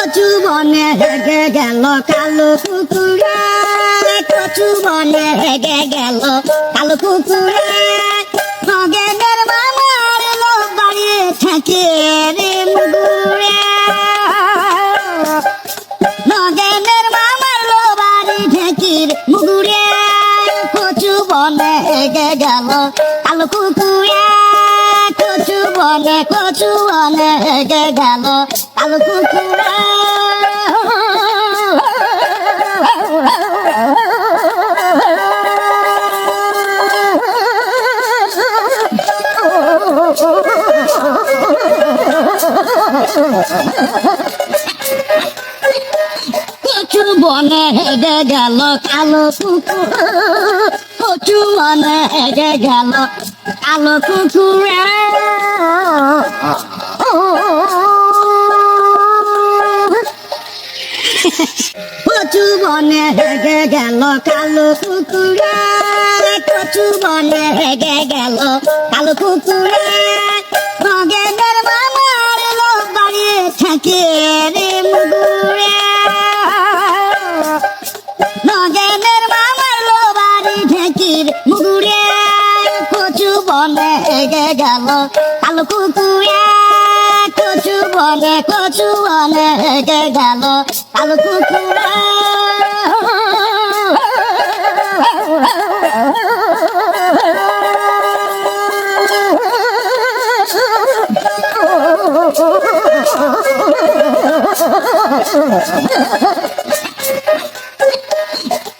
কচু বনে হেগে গেল কালো কুকুরে, কচু বনে হেগে গেল কালো কুকুরে। নগেনের মামার লোক বাড়িয়ে থাকে রে মুগুরে, নগেনের মামার লোক বাড়ি ঠেকির মুগুরে। কচু বনে হেগে গেল কালো কুকুরে, কচু বনে হেগে গেল কালো কুকুরে। কচু বনে হেগে গেল কালো কুকুর, কচু বনে হেগে গেল কালো কুকুরে। কচু বনে হেগে গেল কালো কুকুরে, কচু বনে হেগে গেল কালো কুকুরে। নগেনের মামার লোক বাড়িয়ে থাকে রে মুগুরে, নগেনের মামার লোক বাড়ি ঠেকির মুগুরে। কচু বনে হেগে গেল কালো কুকুরে, কচু বনে হেগে গেল কালো কুকুরে।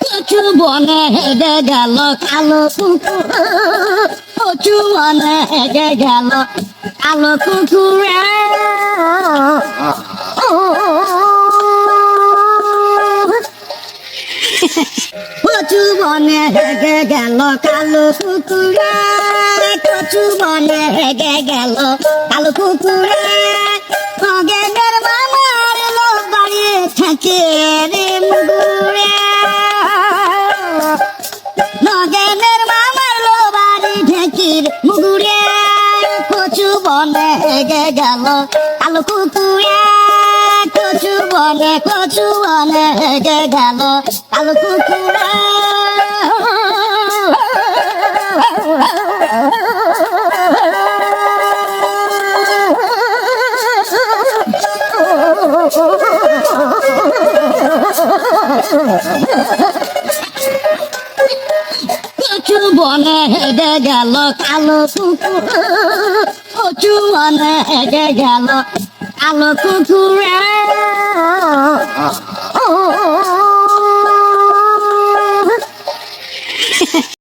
কচু বনে হেগে গেল কালো কুকুর, কচু বনে হেগে গেল কালো কুকুরে। কচু বনে হেগে গেল কালো কুকুরে, কচু বনে হেগে গেল কালো কুকুরে। নগেনের মামার লোক বাড়িয়ে থাকে রে মুগুরে, নগেনের মামার লোক বাড়ি ঠেকির মুগুরে। কচু বনে হেগে গেল কালো কুকুরে, কচু বনে হেগে গেল কালো কুকুরে। কচু বনে হেগে গেল কালো কুকুর, কচু বনে হেগে গেল কালো কুকুরে।